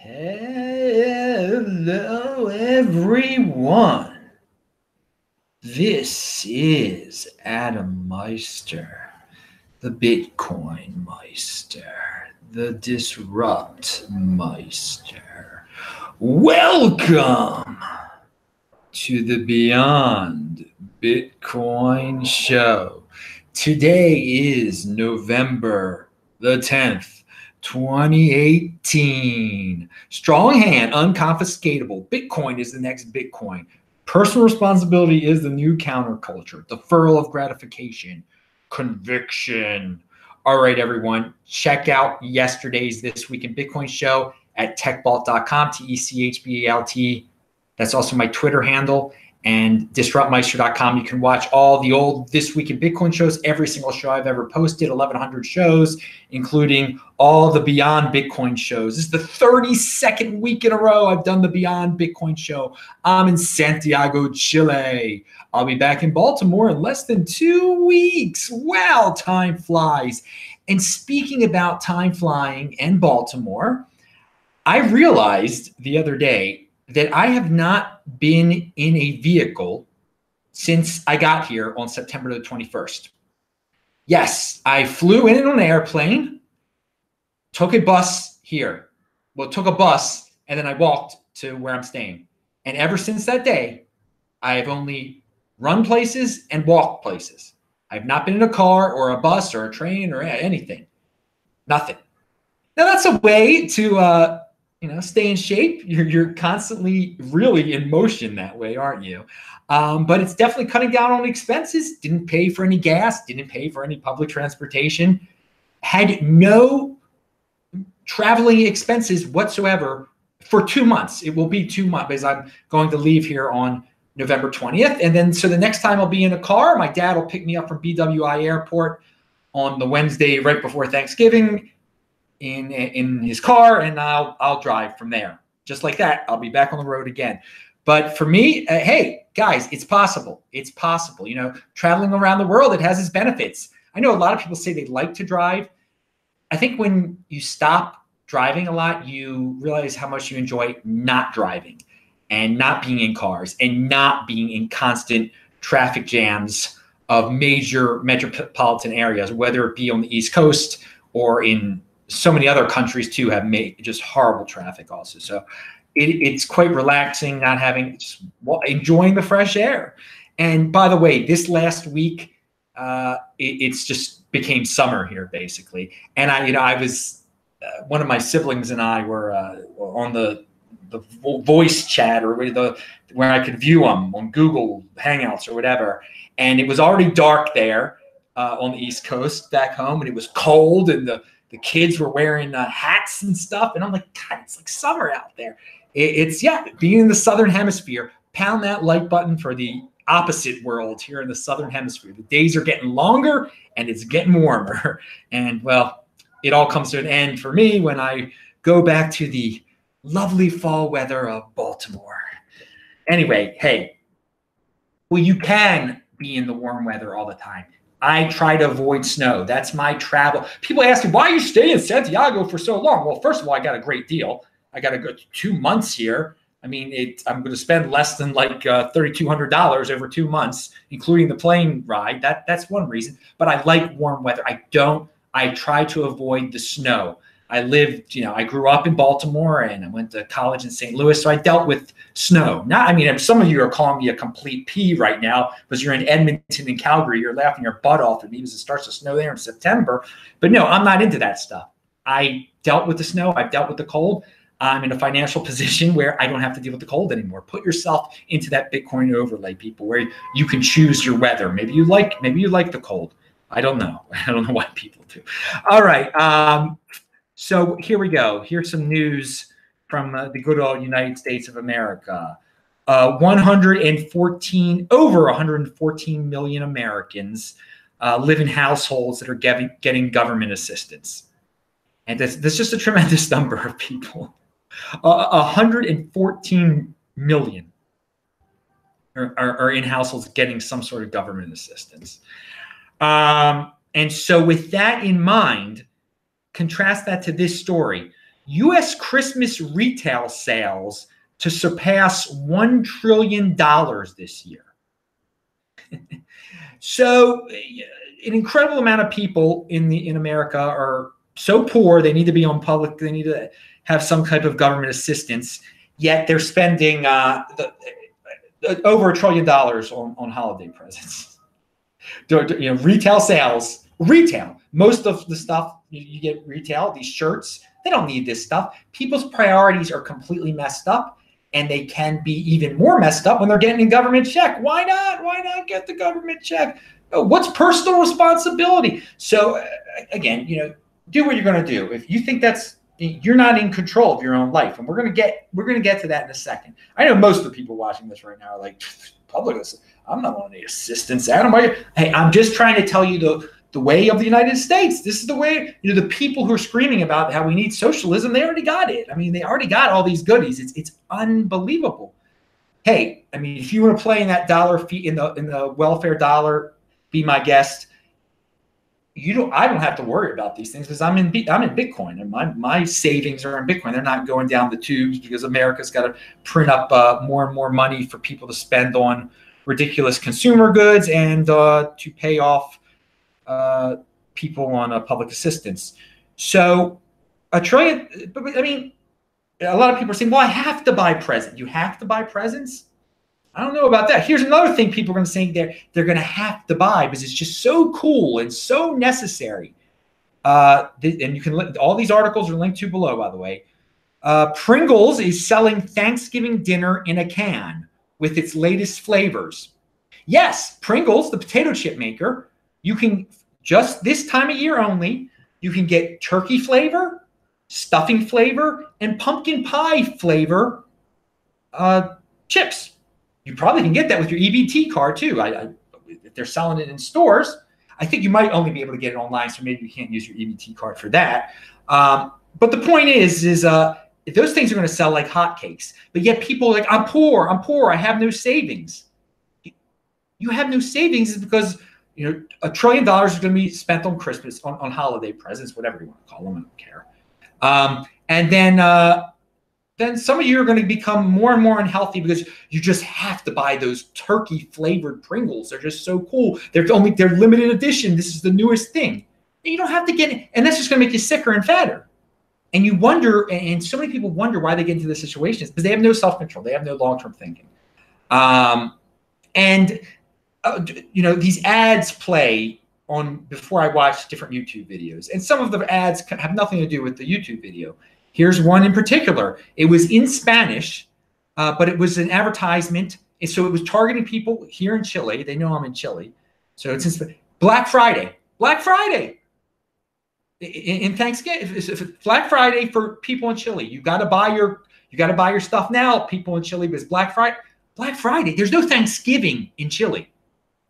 Hello, everyone. This is Adam Meister, the Bitcoin Meister, the Disrupt Meister. Welcome to the Beyond Bitcoin Show. Today is November the 10th. 2018. Strong hand, unconfiscatable. Bitcoin is the next Bitcoin. Personal responsibility is the new counterculture. Deferral of gratification. Conviction. All right, everyone. Check out yesterday's This Week in Bitcoin show at techbalt.com, TECHBALT. That's also my Twitter handle. And disruptmeister.com. You can watch all the old This Week in Bitcoin shows, every single show I've ever posted, 1,100 shows, including all the Beyond Bitcoin shows. This is the 32nd week in a row I've done the Beyond Bitcoin show. I'm in Santiago, Chile. I'll be back in Baltimore in less than 2 weeks. Wow, time flies. And speaking about time flying and Baltimore, I realized the other day that I have not been in a vehicle since I got here on September the 21st. Yes, I flew in on an airplane, took a bus here. Well, took a bus, and then I walked to where I'm staying. And ever since that day, I have only run places and walked places. I've not been in a car or a bus or a train or anything. Nothing. Now, that's a way to stay in shape. You're constantly really in motion that way, aren't you? But it's definitely cutting down on expenses. Didn't pay for any gas, didn't pay for any public transportation, had no traveling expenses whatsoever for 2 months. It will be 2 months because I'm going to leave here on November 20th. And then so the next time I'll be in a car, my dad will pick me up from BWI Airport on the Wednesday right before Thanksgiving in his car, and I'll drive from there. Just like that, I'll be back on the road again. But for me, hey, guys, it's possible. It's possible. Traveling around the world, it has its benefits. I know a lot of people say they like to drive. I think when you stop driving a lot, you realize how much you enjoy not driving and not being in cars and not being in constant traffic jams of major metropolitan areas, whether it be on the East Coast or in so many other countries too have made just horrible traffic also. So it's quite relaxing, not having, just enjoying the fresh air. And by the way, this last week, it's just became summer here basically. And I was, one of my siblings and I were on the voice chat or where I could view them on Google Hangouts or whatever. And it was already dark there on the East Coast back home, and it was cold, and the kids were wearing hats and stuff. And I'm like, God, it's like summer out there. It's being in the Southern Hemisphere. Pound that like button for the opposite world here in the Southern Hemisphere. The days are getting longer and it's getting warmer. And well, it all comes to an end for me when I go back to the lovely fall weather of Baltimore. Anyway, hey, well, you can be in the warm weather all the time. I try to avoid snow. That's my travel. People ask me, why you stay in Santiago for so long? Well, first of all, I got a great deal. I got a good 2 months here. I mean, I'm going to spend less than like $3,200 over 2 months, including the plane ride. That's one reason. But I like warm weather. I try to avoid the snow. I grew up in Baltimore and I went to college in St. Louis, so I dealt with snow. Some of you are calling me a complete P right now because you're in Edmonton and Calgary. You're laughing your butt off at me because it starts to snow there in September. But no, I'm not into that stuff. I dealt with the snow. I've dealt with the cold. I'm in a financial position where I don't have to deal with the cold anymore. Put yourself into that Bitcoin overlay, people, where you can choose your weather. Maybe you like the cold. I don't know. I don't know why people do. All right. So here we go. Here's some news from the good old United States of America. Over 114 million Americans live in households that are getting government assistance. And that's just a tremendous number of people. 114 million are in households getting some sort of government assistance. And so with that in mind, contrast that to this story. U.S. Christmas retail sales to surpass $1 trillion this year. So an incredible amount of people in America are so poor, they need to be on public, they need to have some type of government assistance, yet they're spending over $1 trillion on holiday presents. Retail sales, retail. Most of the stuff you get retail, these shirts, they don't need this stuff. People's priorities are completely messed up, and they can be even more messed up when they're getting a government check. Why not? Why not get the government check? What's personal responsibility? So again, do what you're going to do. If you think you're not in control of your own life, and we're going to get to that in a second. I know most of the people watching this right now are like, public, I'm not on any assistance, Adam. Hey, I'm just trying to tell you the way of the United States. This is the way. The people who are screaming about how we need socialism, they already got it. I mean, they already got all these goodies. It's unbelievable. Hey, I mean, if you want to play in that dollar fee in the welfare dollar, be my guest. I don't have to worry about these things because I'm in Bitcoin, and my savings are in Bitcoin. They're not going down the tubes because America's got to print up more and more money for people to spend on ridiculous consumer goods and to pay off people on public assistance. So $1 trillion. But I mean, a lot of people are saying, "Well, I have to buy presents." You have to buy presents. I don't know about that. Here's another thing people are going to say they're going to have to buy because it's just so cool and so necessary. And you can all these articles are linked to below, by the way. Pringles is selling Thanksgiving dinner in a can with its latest flavors. Yes, Pringles, the potato chip maker, you can just this time of year only, you can get turkey flavor, stuffing flavor, and pumpkin pie flavor chips. You probably can get that with your EBT card too. If they're selling it in stores, I think you might only be able to get it online, so maybe you can't use your EBT card for that. But the point is those things are going to sell like hotcakes. But yet people are like, I'm poor, I have no savings. You have no savings is because $1 trillion is going to be spent on Christmas, on holiday presents, whatever you want to call them. I don't care. And then some of you are going to become more and more unhealthy because you just have to buy those turkey flavored Pringles. They're just so cool. They're limited edition. This is the newest thing. And you don't have to get it. And that's just going to make you sicker and fatter. And you wonder, and so many people wonder why they get into this situation because they have no self-control. They have no long-term thinking. These ads play on before I watch different YouTube videos. And some of the ads have nothing to do with the YouTube video. Here's one in particular. It was in Spanish, but it was an advertisement. And so it was targeting people here in Chile. They know I'm in Chile. So it's Black Friday. Black Friday. In Thanksgiving, Black Friday for people in Chile. You got to buy your stuff now, people in Chile, because Black Friday. There's no Thanksgiving in Chile.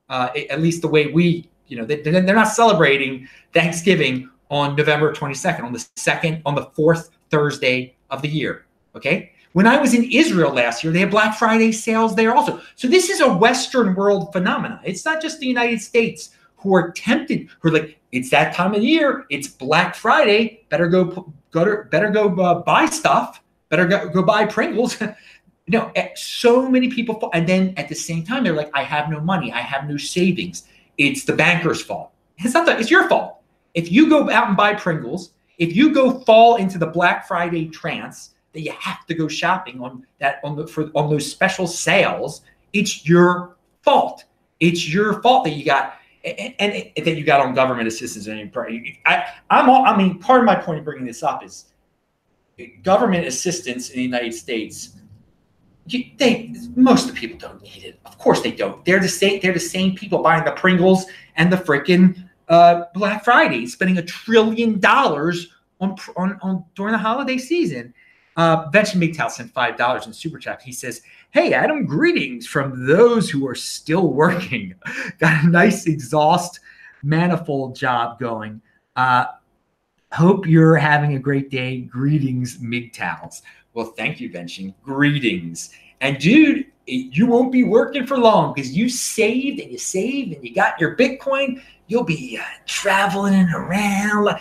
At least the way they're not celebrating Thanksgiving on November 22nd, on the fourth Thursday of the year. Okay. When I was in Israel last year, they had Black Friday sales there also. So this is a Western world phenomenon. It's not just the United States who are tempted, who are like, it's that time of the year. It's Black Friday. Better go buy stuff. Better go buy Pringles. So many people, and then at the same time, they're like, I have no money. I have no savings. It's the banker's fault. It's your fault. If you go out and buy Pringles, if you go fall into the Black Friday trance that you have to go shopping on those special sales, it's your fault. It's your fault that you got and that you got on government assistance. Part of my point of bringing this up is government assistance in the United States. Most of the people don't need it. Of course they don't. They're the same people buying the Pringles and the frickin' Black Friday, spending $1 trillion on during the holiday season. MGTOW sent $5 in super chat. He says, "Hey Adam, greetings from those who are still working. Got a nice exhaust manifold job going. Hope you're having a great day. Greetings, MGTOWs." Well, thank you, Benching. Greetings. And dude, you won't be working for long because you saved and you got your Bitcoin. You'll be traveling around.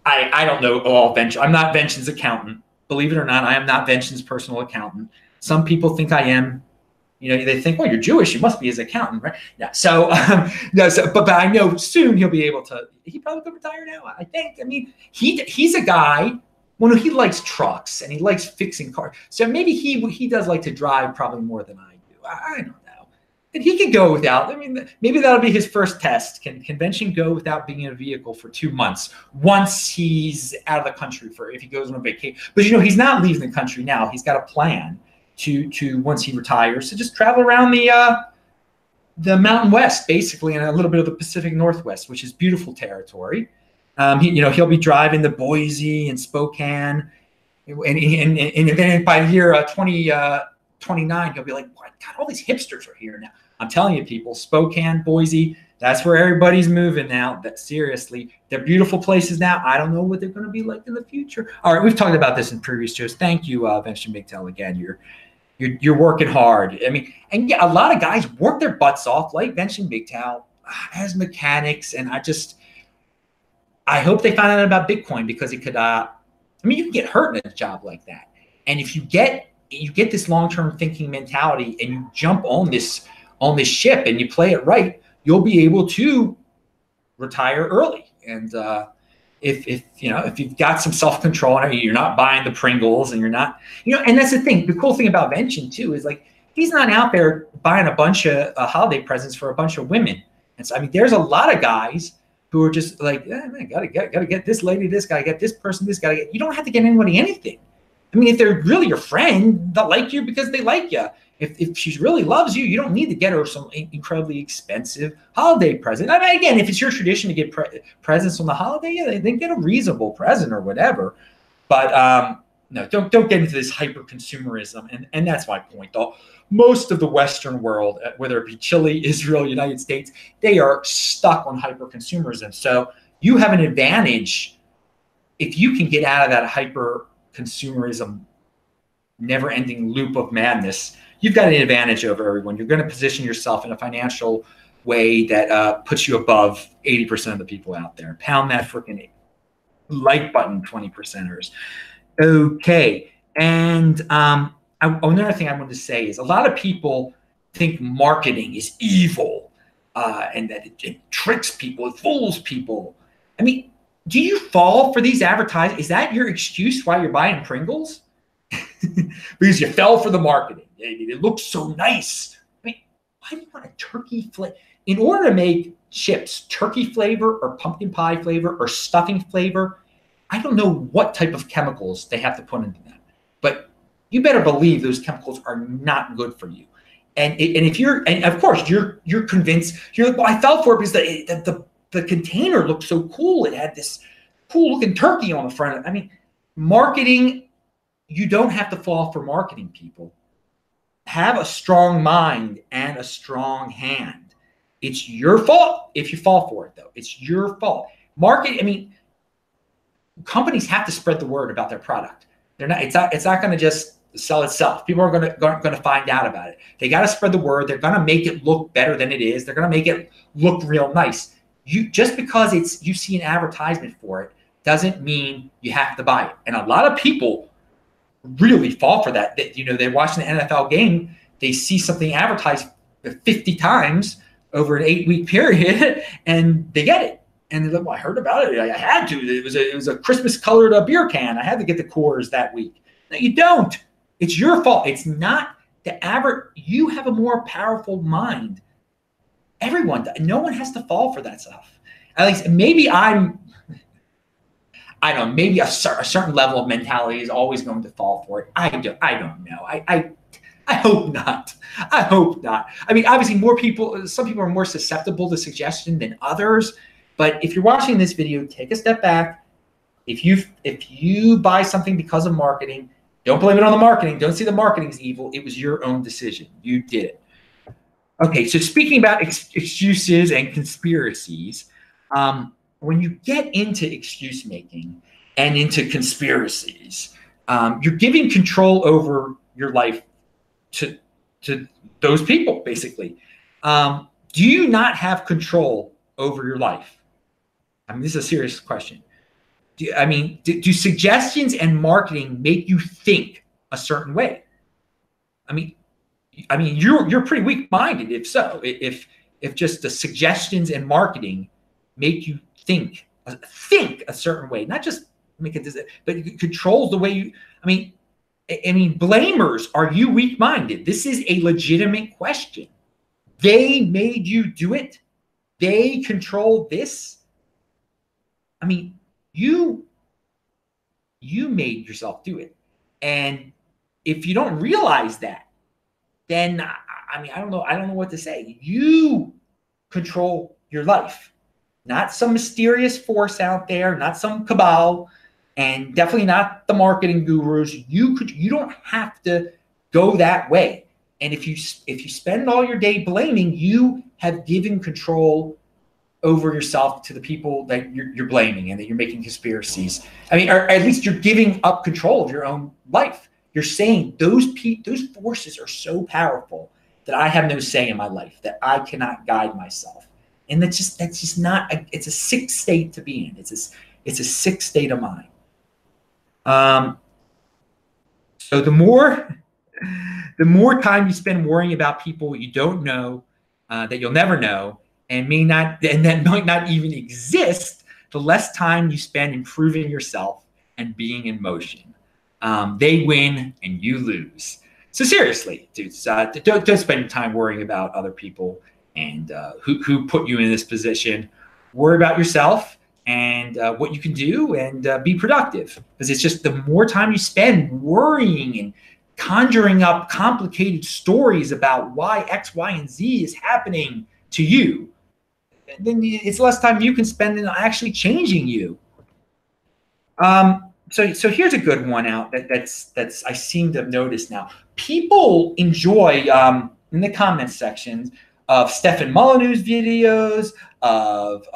I don't know all Vention. I'm not Vention's accountant. Believe it or not, I am not Vention's personal accountant. Some people think I am. You know, they think, well, you're Jewish, you must be his accountant, right? Yeah. So, no. So, but I know soon he'll be able to. He probably could retire now, I think. I mean, he's a guy. Well, no, he likes trucks and he likes fixing cars. So maybe he does like to drive probably more than I do. I don't know. And he could go without. I mean, maybe that'll be his first test. Can Vention go without being in a vehicle for 2 months once he's out of the country for if he goes on a vacation? But you know, he's not leaving the country now. He's got a plan to once he retires to just travel around the Mountain West, basically, and a little bit of the Pacific Northwest, which is beautiful territory. He'll be driving to Boise and Spokane, and then by the year 2029, he'll be like, "God, all these hipsters are here now." I'm telling you, people, Spokane, Boise, that's where everybody's moving now. That seriously, they're beautiful places now. I don't know what they're going to be like in the future. All right, we've talked about this in previous shows. Thank you, Vention MGTOW, again. You're working hard. I mean, and yeah, a lot of guys work their butts off, like Vention MGTOW, as mechanics, and I hope they find out about Bitcoin because it could. I mean, you can get hurt in a job like that, and if you get this long-term thinking mentality and you jump on this ship and you play it right, you'll be able to retire early. And if you've got some self-control and you're not buying the Pringles and you're not, and that's the thing. The cool thing about Vention too is like he's not out there buying a bunch of holiday presents for a bunch of women. And so I mean, there's a lot of guys who are just like, man, gotta get this lady, this guy, get this person, this guy. You don't have to get anybody anything. I mean, if they're really your friend, they'll like you because they like you. If she really loves you, you don't need to get her some incredibly expensive holiday present. I mean, again, if it's your tradition to get presents on the holiday, yeah, then get a reasonable present or whatever. But no, don't get into this hyper-consumerism. And that's my point, though. Most of the Western world, whether it be Chile, Israel, United States, they are stuck on hyper-consumerism. So you have an advantage if you can get out of that hyper-consumerism never-ending loop of madness. You've got an advantage over everyone. You're going to position yourself in a financial way that puts you above 80% of the people out there. Pound that freaking like button, 20%ers. Okay. And another thing I wanted to say is a lot of people think marketing is evil and that it tricks people, it fools people. I mean, do you fall for these advertisements? Is that your excuse why you're buying Pringles? Because you fell for the marketing. It looks so nice. I mean, why do you want a turkey flavor? In order to make chips turkey flavor or pumpkin pie flavor or stuffing flavor, I don't know what type of chemicals they have to put into them, but you better believe those chemicals are not good for you. And of course you're convinced, you're like, well, I fell for it because the container looked so cool. It had this cool looking turkey on the front of it. I mean, marketing, you don't have to fall for marketing, people. Have a strong mind and a strong hand. It's your fault if you fall for it, though. It's your fault. Marketing, I mean, companies have to spread the word about their product. It's not going to just sell itself. People are going to find out about it. They got to spread the word. They're going to make it look better than it is. They're going to make it look real nice. Just because you see an advertisement for it doesn't mean you have to buy it. And a lot of people really fall for that. They're watching the NFL game. They see something advertised 50 times over an 8-week period, and they get it. And they're like, well, I heard about it. I had to. It was a Christmas colored beer can. I had to get the Coors that week. No, you don't. It's your fault. It's not the average. You have a more powerful mind. Everyone does. No one has to fall for that stuff. At least maybe I don't know, maybe a certain level of mentality is always going to fall for it. I don't know. I hope not. I hope not. I mean, obviously some people are more susceptible to suggestion than others. But if you're watching this video, take a step back. If you buy something because of marketing, don't blame it on the marketing. Don't see the marketing's evil. It was your own decision. You did it. Okay, so speaking about excuses and conspiracies, when you get into excuse making and into conspiracies, you're giving control over your life to those people, basically. Do you not have control over your life? I mean, this is a serious question. do suggestions and marketing make you think a certain way? I mean, you're pretty weak-minded if so. If just the suggestions and marketing make you think a certain way, not just make it, but it controls the way you. I mean, blamers, are you weak-minded? This is a legitimate question. They made you do it. They control this. I mean, you made yourself do it. And if you don't realize that, then I don't know what to say. You control your life, not some mysterious force out there, not some cabal, and definitely not the marketing gurus. You don't have to go that way. And if you spend all your day blaming, you have given control over yourself to the people that you're blaming and that you're making conspiracies. I mean, or at least you're giving up control of your own life. You're saying those forces are so powerful that I have no say in my life, that I cannot guide myself. And that's just not, it's a sick state to be in. It's a sick state of mind. So the more time you spend worrying about people you don't know, that you'll never know, and that might not even exist, the less time you spend improving yourself and being in motion. They win and you lose. So seriously, dudes, don't spend time worrying about other people and who put you in this position. Worry about yourself and what you can do, and be productive. Because it's just the more time you spend worrying and conjuring up complicated stories about why X, Y, and Z is happening to you, then it's less time you can spend in actually changing you. So here's a good one out that's I seem to have noticed now. People enjoy in the comment sections of Stefan Molyneux's videos, of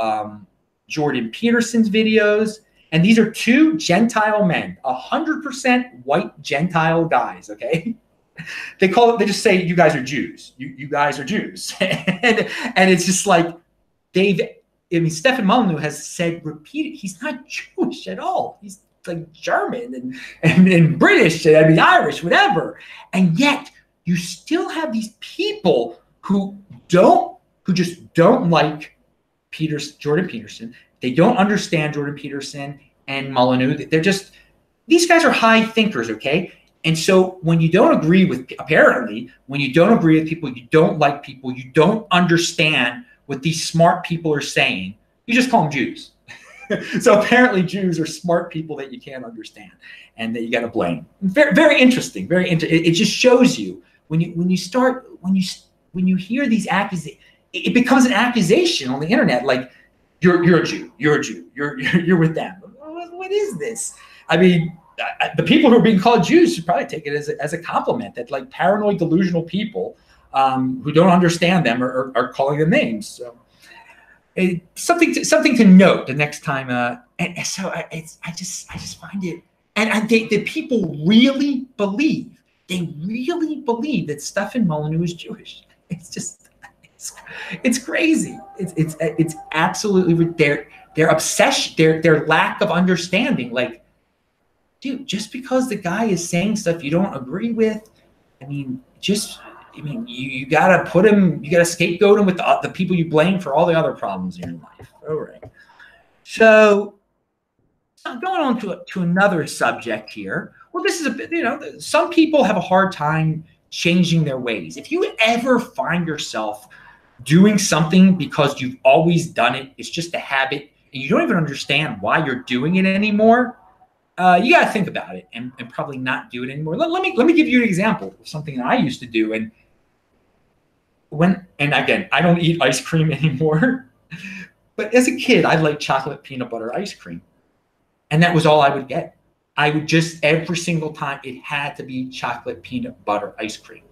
Jordan Peterson's videos, and these are two Gentile men, 100% white Gentile guys. Okay, they just say you guys are Jews. You guys are Jews, and it's just like Stefan Molyneux has said repeated, he's not Jewish at all. He's like German and British, Irish, whatever. And yet you still have these people who just don't like Jordan Peterson. They don't understand Jordan Peterson and Molyneux. These guys are high thinkers, okay? And so when you don't agree with people, you don't like people, you don't understand what these smart people are saying, you just call them Jews. So apparently Jews are smart people that you can't understand and that you got to blame. Very, very interesting. It just shows you when you hear these accusations, it becomes an accusation on the internet. Like you're a Jew, you're with them. What is this? I mean, the people who are being called Jews should probably take it as a compliment, that like paranoid, delusional people who don't understand them are calling them names. So something to note the next time. And so I just find it, and the people really believe that Stefan Molyneux is Jewish. It's crazy. It's absolutely their obsession, their lack of understanding. Like, dude, just because the guy is saying stuff you don't agree with, you gotta put him, you gotta scapegoat him with the people you blame for all the other problems in your life. All right. So going on to another subject here. Well, this is a bit, some people have a hard time changing their ways. If you ever find yourself doing something because you've always done it, it's just a habit, and you don't even understand why you're doing it anymore, you got to think about it and probably not do it anymore. Let me give you an example of something that I used to do. And again, I don't eat ice cream anymore, but as a kid, I liked chocolate peanut butter ice cream. And that was all I would get. I would just, every single time, it had to be chocolate peanut butter ice cream.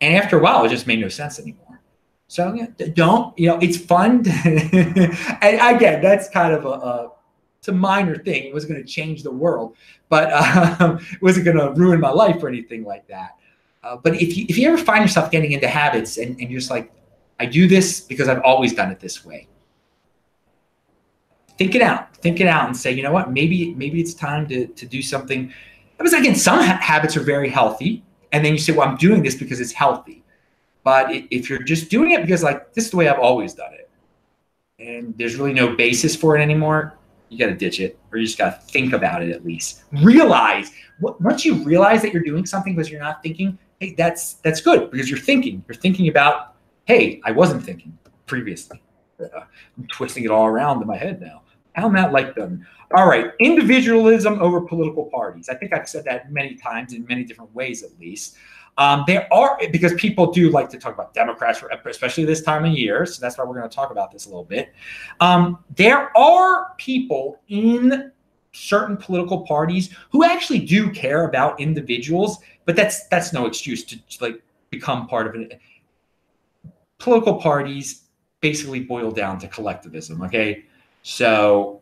And after a while, it just made no sense anymore. So yeah, it's fun. And again, that's kind of it's a minor thing. It wasn't going to change the world, but it wasn't going to ruin my life or anything like that. But if you ever find yourself getting into habits and you're just like, I do this because I've always done it this way. think it out, and say, you know what, maybe it's time to do something. Because again, some habits are very healthy, and then you say, well, I'm doing this because it's healthy. But if you're just doing it because like, this is the way I've always done it, and there's really no basis for it anymore, you got to ditch it, or you just got to think about it at least. Realize, once you realize that you're doing something because you're not thinking, hey, that's good, because you're thinking. You're thinking about, hey, I wasn't thinking previously. I'm twisting it all around in my head now. How am that like done? All right, individualism over political parties. I think I've said that many times in many different ways, at least. There are, because people do like to talk about Democrats, especially this time of year. So that's why we're going to talk about this a little bit. There are people in certain political parties who actually do care about individuals, but that's no excuse to like become part of it. Political parties basically boil down to collectivism. Okay, so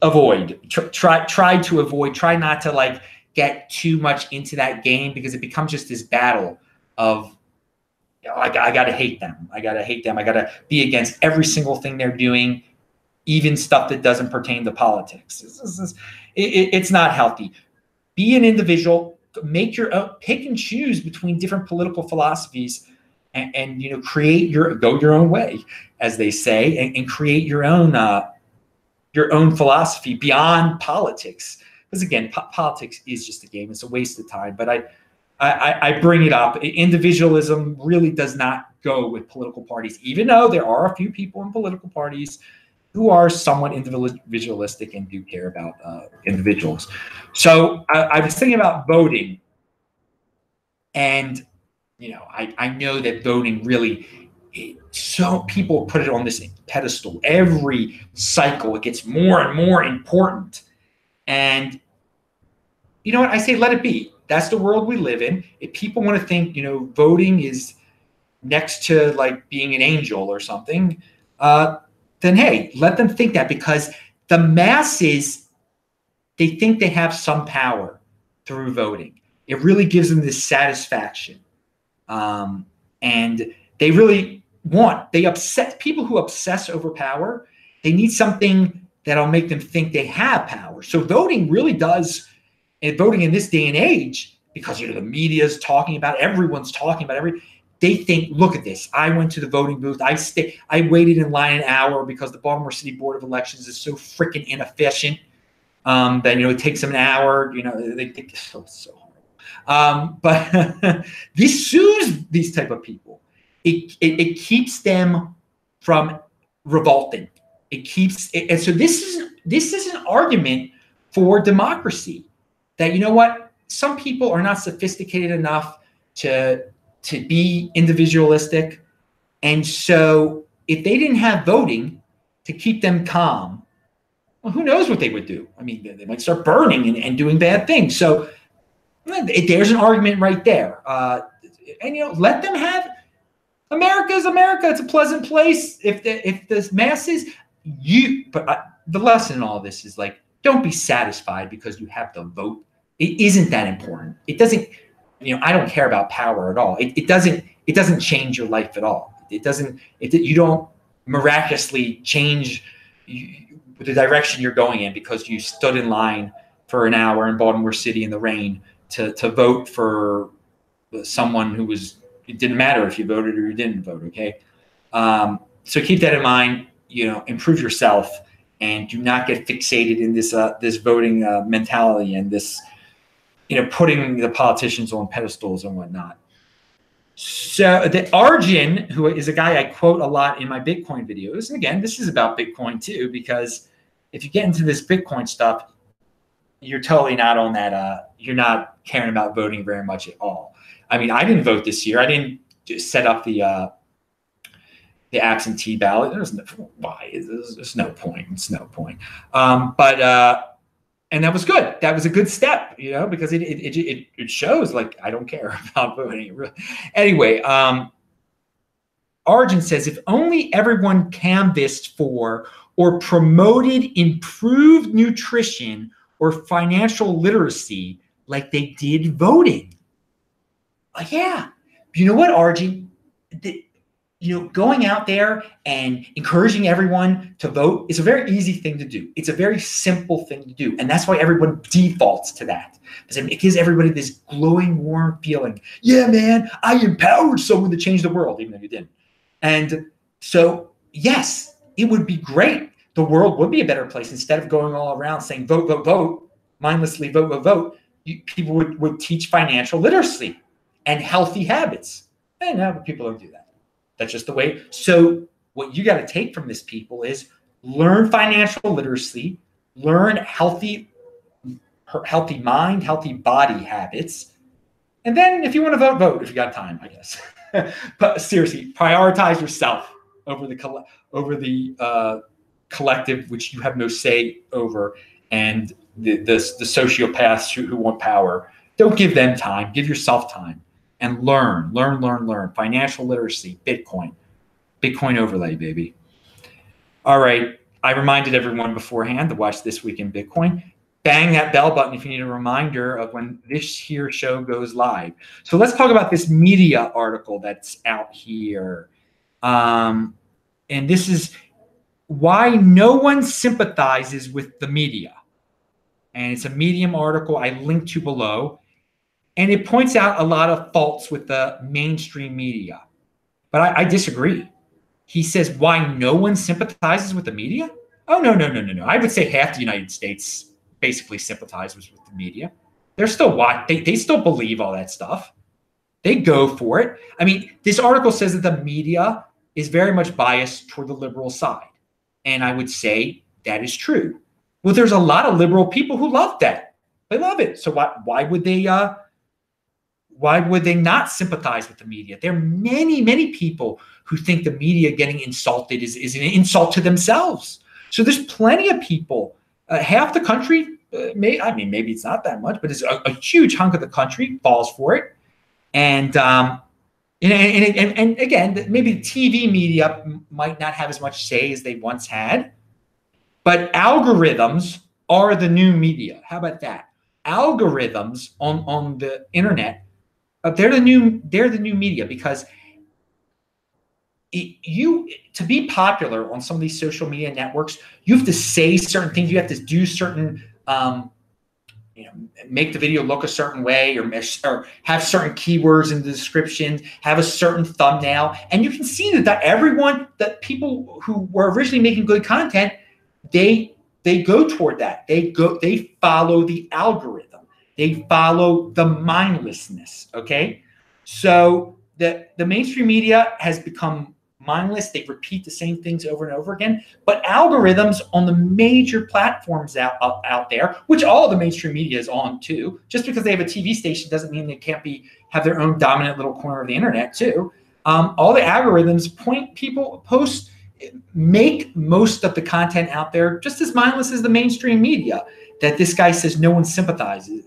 avoid, try to avoid, try not to like get too much into that game, because it becomes just this battle of, you know, I gotta hate them. I gotta be against every single thing they're doing, even stuff that doesn't pertain to politics. It's not healthy. Be an individual, make your own, pick and choose between different political philosophies, and you know, go your own way, as they say, and create your own philosophy beyond politics. Because again, politics is just a game. It's a waste of time. But I bring it up. Individualism really does not go with political parties, even though there are a few people in political parties who are somewhat individualistic and do care about individuals. So I was thinking about voting, and you know, I know that voting really, so people put it on this pedestal. Every cycle, it gets more and more important. And you know what? I say, let it be. That's the world we live in. If people want to think, you know, voting is next to like being an angel or something, then hey, let them think that, because the masses, they think they have some power through voting. It really gives them this satisfaction. And they really people who obsess over power, they need something that'll make them think they have power. So voting really does, and voting in this day and age, because you know the media's talking about, everyone's talking about they think, look at this. I went to the voting booth. I waited in line an hour because the Baltimore City Board of Elections is so freaking inefficient that, you know, it takes them an hour. You know, they think so horrible. But this soothes these type of people. It keeps them from revolting. And so this is an argument for democracy, that, you know what, some people are not sophisticated enough to be individualistic. And so if they didn't have voting to keep them calm, well, who knows what they would do? I mean, they might start burning and doing bad things. So there's an argument right there. And, you know, let them have, America is America. It's a pleasant place. If the masses, but the lesson in all of this is like, don't be satisfied because you have to vote. It isn't that important. It doesn't, you know, I don't care about power at all. It doesn't change your life at all. You don't miraculously change the direction you're going in because you stood in line for an hour in Baltimore City in the rain to vote for someone who was, it didn't matter if you voted or you didn't vote. Okay. So keep that in mind, you know, improve yourself, and do not get fixated in this voting mentality and this, you know, putting the politicians on pedestals and whatnot. So the Arjun, who is a guy I quote a lot in my Bitcoin videos, and again, this is about Bitcoin too, because if you get into this Bitcoin stuff, you're totally not on that, you're not caring about voting very much at all. I mean, I didn't vote this year. I didn't set up the absentee ballot. There's no point. It's no point. And that was good. That was a good step, you know, because it shows like I don't care about voting. Anyway, Arjun says, if only everyone canvassed for or promoted improved nutrition or financial literacy like they did voting. Yeah. You know what, Arjun? going out there and encouraging everyone to vote is a very easy thing to do. It's a very simple thing to do. And that's why everyone defaults to that. Because it gives everybody this glowing, warm feeling. Yeah, man, I empowered someone to change the world, even though you didn't. And so, yes, it would be great. The world would be a better place. Instead of going all around saying vote, vote, vote, mindlessly vote, vote, vote, people would teach financial literacy and healthy habits. And now people don't do that. That's just the way. So what you got to take from this, people, is learn financial literacy, learn healthy mind, healthy body habits. And then if you want to vote, vote if you got time, I guess. But seriously, prioritize yourself over the collective, which you have no say over, and the sociopaths who want power. Don't give them time. Give yourself time. And learn. Financial literacy, Bitcoin overlay, baby. All right. I reminded everyone beforehand to watch This Week in Bitcoin. Bang that bell button if you need a reminder of when this here show goes live. So let's talk about this media article that's out here. And this is why no one sympathizes with the media. And it's a Medium article I linked to below. And it points out a lot of faults with the mainstream media. But I disagree. He says, why no one sympathizes with the media? Oh, no. I would say half the United States basically sympathizes with the media. They're still they still believe all that stuff. They go for it. I mean, this article says that the media is very much biased toward the liberal side. And I would say that is true. Well, there's a lot of liberal people who love that. They love it. So why would they not sympathize with the media? There are many people who think the media getting insulted is an insult to themselves. So there's plenty of people. Half the country, maybe it's not that much, but it's a huge hunk of the country falls for it. And again, maybe the TV media might not have as much say as they once had, but algorithms are the new media. How about that? Algorithms on the internet, they're the new media, because to be popular on some of these social media networks, you have to say certain things. You have to do certain, make the video look a certain way, or have certain keywords in the description, have a certain thumbnail. And you can see that people who were originally making good content, they go toward that. They follow the algorithm. They follow the mindlessness. Okay, so the mainstream media has become mindless. They repeat the same things over and over again. But algorithms on the major platforms out there, which all of the mainstream media is on too, just because they have a TV station doesn't mean they can't have their own dominant little corner of the internet too. All the algorithms make most of the content out there just as mindless as the mainstream media that this guy says no one sympathizes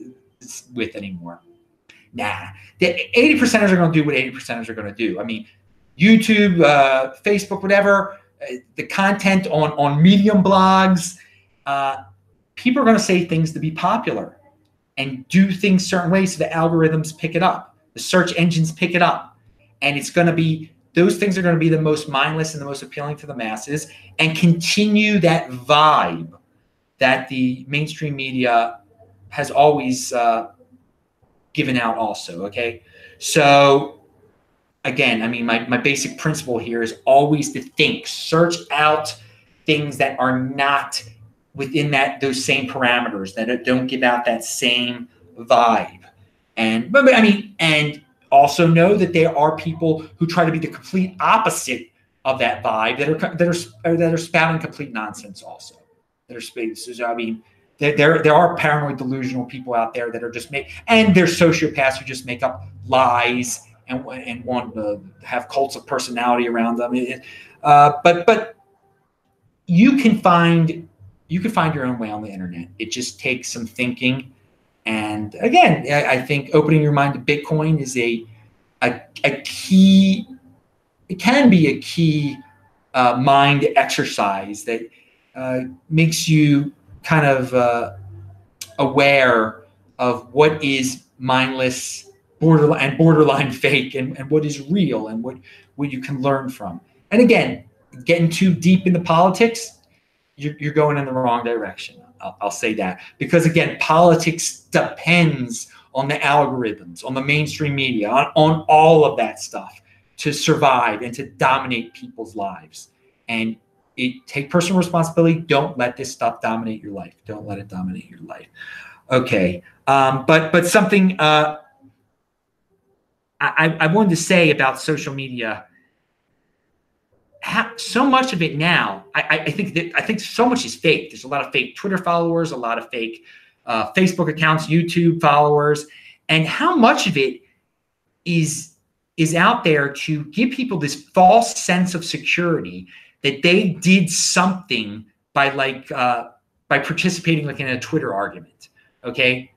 with anymore. Nah, the 80%ers are going to do what 80%ers are going to do. I mean, YouTube, Facebook, whatever, the content on Medium blogs, people are going to say things to be popular and do things certain ways so the algorithms pick it up. The search engines pick it up. And those things are going to be the most mindless and the most appealing to the masses, and continue that vibe that the mainstream media has always given out also, okay? So again, I mean, my basic principle here is always to search out things that are not within those same parameters, that don't give out that same vibe. And also know that there are people who try to be the complete opposite of that vibe, that are spouting complete nonsense also. There are paranoid, delusional people out there that are just and there's sociopaths who just make up lies and want to have cults of personality around them. But you can find your own way on the internet. It just takes some thinking. And again, I think opening your mind to Bitcoin is a key. It can be a key mind exercise that makes you kind of aware of what is mindless borderline fake, and what is real, and what you can learn from. And again, getting too deep into politics, you're going in the wrong direction. I'll say that, because again, politics depends on the algorithms, on the mainstream media, on all of that stuff to survive and to dominate people's lives. And take personal responsibility. Don't let this stuff dominate your life. Don't let it dominate your life. Okay, but something I wanted to say about social media. So much of it now, I think so much is fake. There's a lot of fake Twitter followers, a lot of fake Facebook accounts, YouTube followers, and how much of it is out there to give people this false sense of security that they did something by participating like in a Twitter argument. Okay,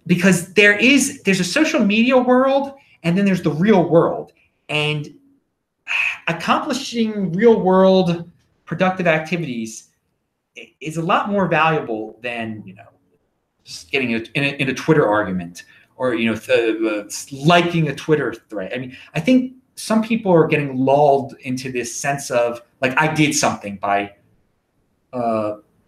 because there's a social media world, and then there's the real world, and accomplishing real world productive activities is a lot more valuable than, just getting in a Twitter argument, or, liking a Twitter thread. I mean, I think some people are getting lulled into this sense of like, I did something by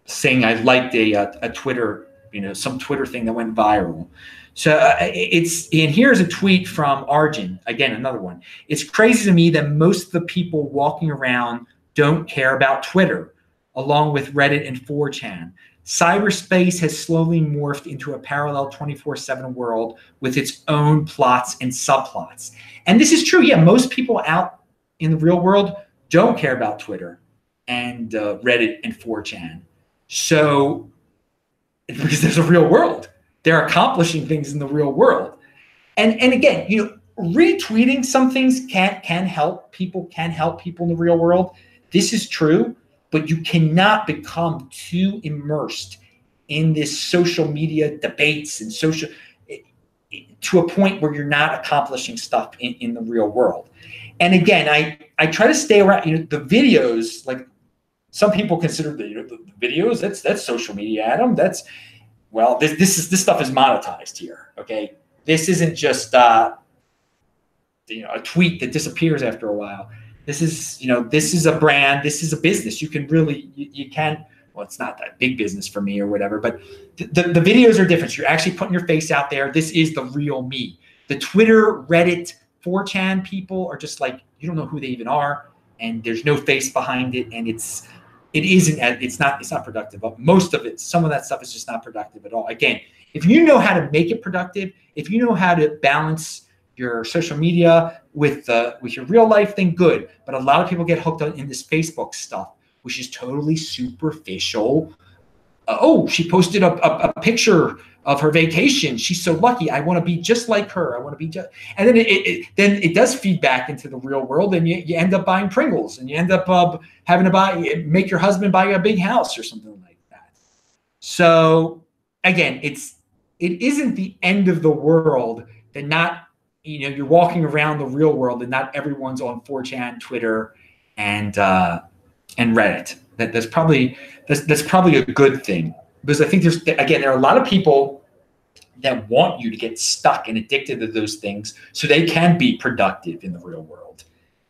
saying I liked a Twitter, some Twitter thing that went viral. So and here's a tweet from Arjun, again, another one. It's crazy to me that most of the people walking around don't care about Twitter, along with Reddit and 4chan. Cyberspace has slowly morphed into a parallel 24/7 world with its own plots and subplots. And this is true. Yeah, most people out in the real world don't care about Twitter and Reddit and 4chan. So, because there's a real world. They're accomplishing things in the real world. And again, retweeting some things can help people in the real world. This is true, but you cannot become too immersed in this social media debates and to a point where you're not accomplishing stuff in the real world. And again, I try to stay around, the videos, like some people consider the videos, that's social media, Adam. Well, this stuff is monetized here. Okay, this isn't just a tweet that disappears after a while. This is a brand. This is a business. You can really you can. Well, it's not that big business for me or whatever, but the videos are different. You're actually putting your face out there. This is the real me. The Twitter, Reddit, 4chan people are just like, you don't know who they even are, and there's no face behind it, and it's not productive. Most of it, some of that stuff is just not productive at all. Again, if you know how to make it productive, if you know how to balance your social media with your real life, then good. But a lot of people get hooked on in this Facebook stuff, which is totally superficial. She posted a picture of her vacation. She's so lucky. I want to be just like her. I want to be just, and then it does feed back into the real world, and you end up buying Pringles, and you end up having to make your husband buy you a big house or something like that. So again, it isn't the end of the world that not, you're walking around the real world and not everyone's on 4chan, Twitter, and Reddit. That's probably a good thing, because I think there are a lot of people that want you to get stuck and addicted to those things so they can be productive in the real world.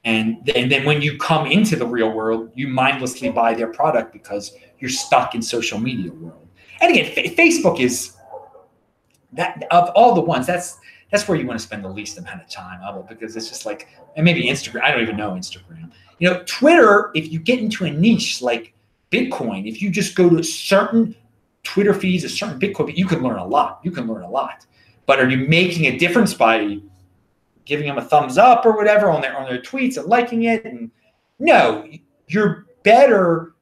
And then when you come into the real world, you mindlessly buy their product because you're stuck in social media world. And again, Facebook is that, of all the ones, that's where you want to spend the least amount of time of it, because it's just like, and maybe Instagram. I don't even know Instagram. Twitter, if you get into a niche like Bitcoin, if you just go to certain Twitter feeds, a certain Bitcoin, you can learn a lot. But are you making a difference by giving them a thumbs up or whatever on their tweets and liking it? And no, you're better.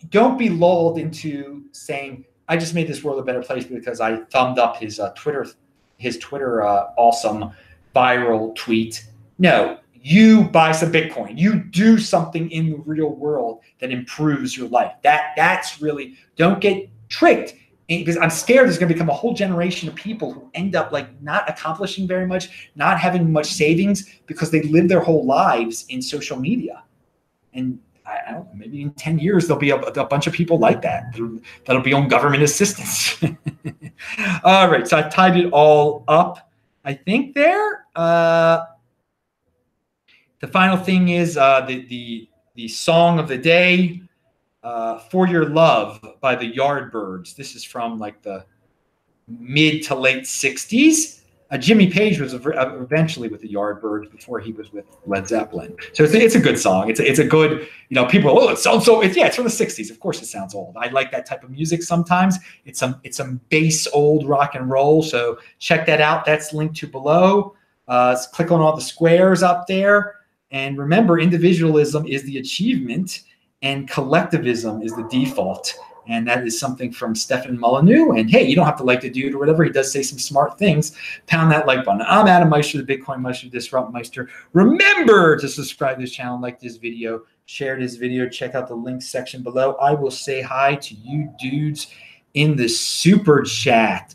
Don't be lulled into saying, I just made this world a better place because I thumbed up his Twitter awesome viral tweet. No, you buy some Bitcoin. You do something in the real world that improves your life. That's really, don't get tricked, because I'm scared there's going to become a whole generation of people who end up like not accomplishing very much, not having much savings, because they live their whole lives in social media. And I don't know, maybe in 10 years, there'll be a bunch of people like that that'll be on government assistance. All right, so I've tied it all up, I think there. The final thing is the song of the day, For Your Love by the Yardbirds. This is from like the mid to late 60s. Jimmy Page was eventually with the Yardbirds before he was with Led Zeppelin. So it's a good song. It's a good, people, oh, it sounds so, it's from the 60s. Of course it sounds old. I like that type of music sometimes. It's some bass old rock and roll. So check that out. That's linked to below. Click on all the squares up there. And remember, individualism is the achievement and collectivism is the default. And that is something from Stefan Molyneux. And hey, you don't have to like the dude or whatever. He does say some smart things. Pound that like button. I'm Adam Meister, the Bitcoin Meister, Disrupt Meister. Remember to subscribe to this channel, like this video, share this video, check out the links section below. I will say hi to you dudes in the super chat.